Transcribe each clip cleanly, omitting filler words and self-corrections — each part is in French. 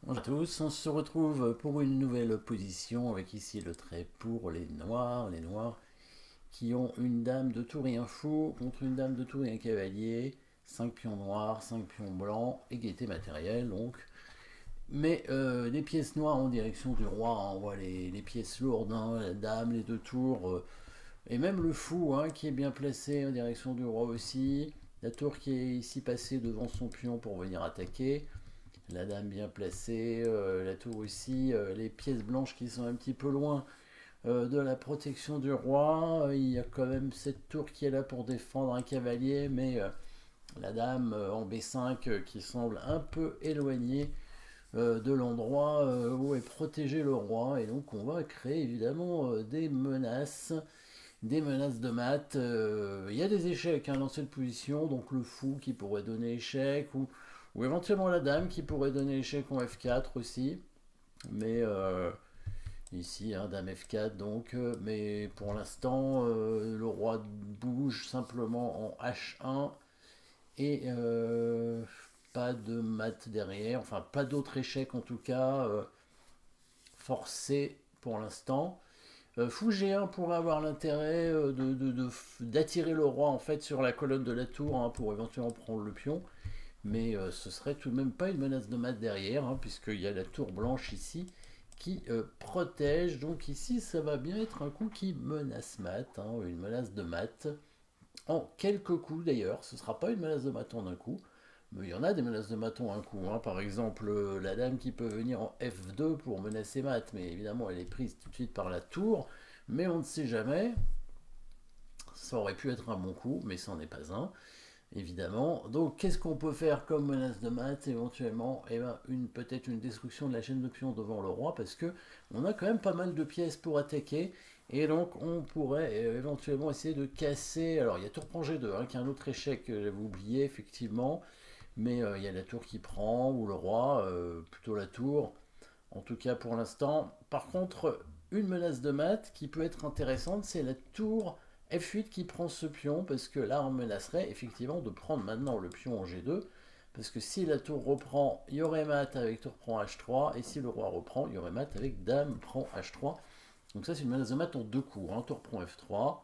Bonjour à tous, on se retrouve pour une nouvelle position avec ici le trait pour les noirs qui ont une dame de tour et un fou contre une dame de tour et un cavalier, 5 pions noirs, 5 pions blancs, égalité matérielle donc. Mais les pièces noires en direction du roi, hein, on voit les pièces lourdes, hein, la dame, les deux tours, et même le fou hein, qui est bien placé en direction du roi aussi, la tour qui est ici passée devant son pion pour venir attaquer. La dame bien placée, la tour aussi, les pièces blanches qui sont un petit peu loin de la protection du roi. Il y a quand même cette tour qui est là pour défendre un cavalier, mais la dame en B5 qui semble un peu éloignée de l'endroit où est protégé le roi. Et donc on va créer évidemment des menaces de maths. Il y a des échecs hein, dans cette position, donc le fou qui pourrait donner échec, ou éventuellement la dame qui pourrait donner échec en F4 aussi. Mais ici, hein, dame F4 donc. Mais pour l'instant, le roi bouge simplement en H1 et pas de mat derrière. Enfin, pas d'autre échec en tout cas forcé pour l'instant. Fou G1 pourrait avoir l'intérêt d'attirer le roi en fait sur la colonne de la tour hein, pour éventuellement prendre le pion. Mais ce serait tout de même pas une menace de mat derrière, hein, puisqu'il y a la tour blanche ici qui protège. Donc ici, ça va bien être un coup qui menace mat, hein, une menace de mat. En quelques coups d'ailleurs, ce ne sera pas une menace de mat en un coup, mais il y en a des menaces de mat en un coup. Hein. Par exemple, la dame qui peut venir en F2 pour menacer mat, mais évidemment elle est prise tout de suite par la tour. Mais on ne sait jamais, ça aurait pu être un bon coup, mais ça n'en est pas un évidemment. Donc, qu'est-ce qu'on peut faire comme menace de mat éventuellement? Eh ben, peut-être une destruction de la chaîne de pions devant le roi, parce que on a quand même pas mal de pièces pour attaquer. Et donc, on pourrait éventuellement essayer de casser. Alors, il y a tour prend G2, hein, qui est un autre échec que j'avais oublié, effectivement. Mais il y a la tour qui prend, ou le roi, plutôt la tour. En tout cas, pour l'instant. Par contre, une menace de mat qui peut être intéressante, c'est la tour F8 qui prend ce pion, parce que là, on menacerait effectivement de prendre maintenant le pion en G2, parce que si la tour reprend, il y aurait mat avec tour prend H3, et si le roi reprend, il y aurait mat avec dame prend H3. Donc ça, c'est une menace de mat en deux coups, hein, tour prend F3.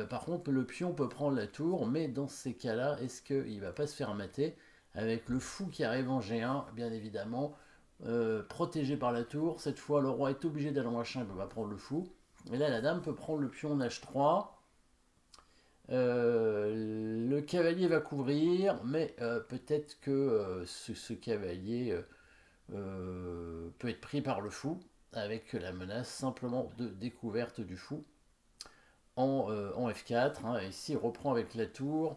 Par contre, le pion peut prendre la tour, mais dans ces cas-là, est-ce qu'il ne va pas se faire mater avec le fou qui arrive en G1, bien évidemment, protégé par la tour. Cette fois, le roi est obligé d'aller en H1, il ne peut pas prendre le fou. Et là, la dame peut prendre le pion en H3. Le cavalier va couvrir, mais peut-être que ce cavalier peut être pris par le fou, avec la menace simplement de découverte du fou en F4. Hein, et s'il reprend avec la tour,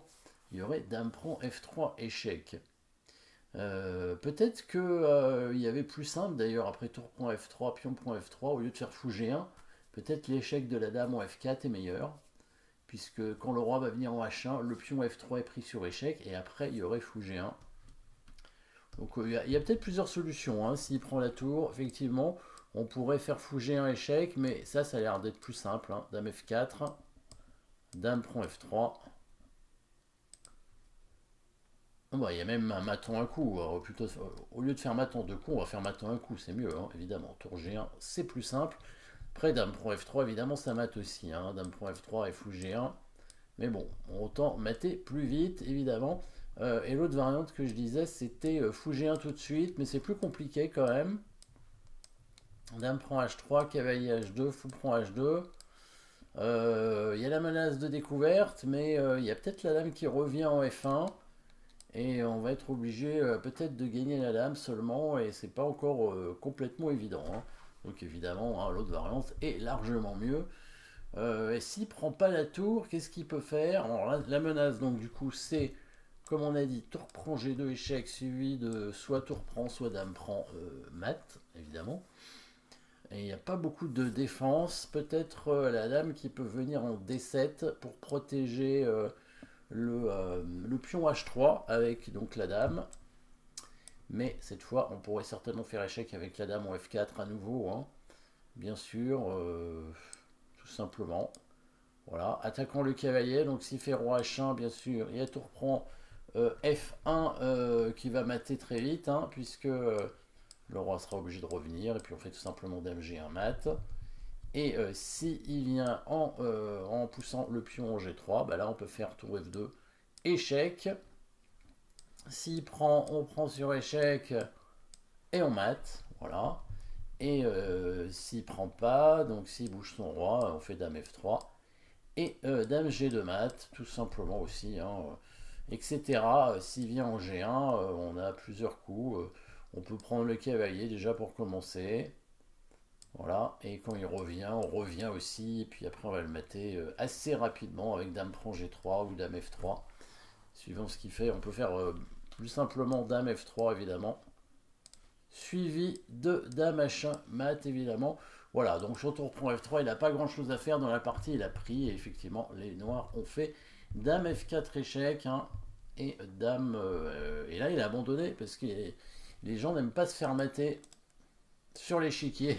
il y aurait dame prend F3 échec. Peut-être que il y avait plus simple d'ailleurs après tour prend F3, pion prend F3, au lieu de faire fou G1, peut-être l'échec de la dame en F4 est meilleur, puisque quand le roi va venir en H1, le pion F3 est pris sur échec, et après il y aurait fou G1. Donc il y a peut-être plusieurs solutions. Hein. S'il prend la tour, effectivement, on pourrait faire fou G1 échec, mais ça a l'air d'être plus simple. Hein. Dame F4, dame prend F3. Bah, il y a même un maton un coup. Alors, plutôt, au lieu de faire maton deux coups, on va faire maton un coup. C'est mieux, hein, évidemment. Tour G1, c'est plus simple. Après, dame prend F3, évidemment, ça mate aussi. Hein. Dame prend F3 et fou G1. Mais bon, autant mater plus vite, évidemment. Et l'autre variante que je disais, c'était fou G1 tout de suite, mais c'est plus compliqué quand même. Dame prend H3, cavalier H2, fou prend H2. Il y a la menace de découverte, mais il y a peut-être la dame qui revient en F1. Et on va être obligé peut-être de gagner la dame seulement, et c'est pas encore complètement évident. Hein. Donc évidemment, hein, l'autre variante est largement mieux. Et s'il prend pas la tour, qu'est-ce qu'il peut faire? Alors la menace, donc du coup, c'est, comme on a dit, tour prend G2 échec, suivi de soit tour prend, soit dame prend mat, évidemment. Et il n'y a pas beaucoup de défense. Peut-être la dame qui peut venir en D7 pour protéger le pion H3 avec donc la dame. Mais cette fois, on pourrait certainement faire échec avec la dame en F4 à nouveau. Hein. Bien sûr, tout simplement. Voilà, attaquant le cavalier. Donc s'il fait roi H1, bien sûr, il y a tour prend F1 qui va mater très vite, hein, puisque le roi sera obligé de revenir, et puis on fait tout simplement Dame G1 mat. Et si il vient en poussant le pion en G3, bah là on peut faire tour F2, échec. S'il prend, on prend sur échec et on mate, voilà. Et s'il prend pas, donc s'il bouge son roi, on fait Dame F3 et Dame G2 mat, tout simplement aussi, hein, etc. S'il vient en G1, on a plusieurs coups. On peut prendre le cavalier déjà pour commencer. Voilà, et quand il revient, on revient aussi, et puis après on va le mater assez rapidement avec Dame prend G3 ou Dame F3, suivant ce qu'il fait. On peut faire plus simplement Dame F3 évidemment, suivi de Dame H1 mat évidemment. Voilà, donc sur tour prend F3, il n'a pas grand chose à faire dans la partie, il a pris, et effectivement les noirs ont fait Dame F4 échec, hein, et Dame... et là il a abandonné, parce que les gens n'aiment pas se faire mater sur l'échiquier.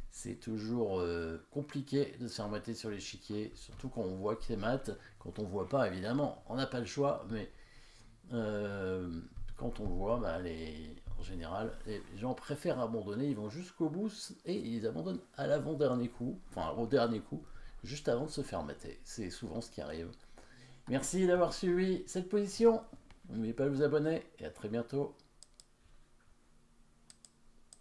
C'est toujours compliqué de se faire mater sur l'échiquier, surtout quand on voit que c'est mat. Quand on voit pas, évidemment, on n'a pas le choix, mais quand on voit, bah, en général, les gens préfèrent abandonner, ils vont jusqu'au bout et ils abandonnent à l'avant-dernier coup, enfin au dernier coup, juste avant de se faire mater. C'est souvent ce qui arrive. Merci d'avoir suivi cette position. N'oubliez pas de vous abonner et à très bientôt.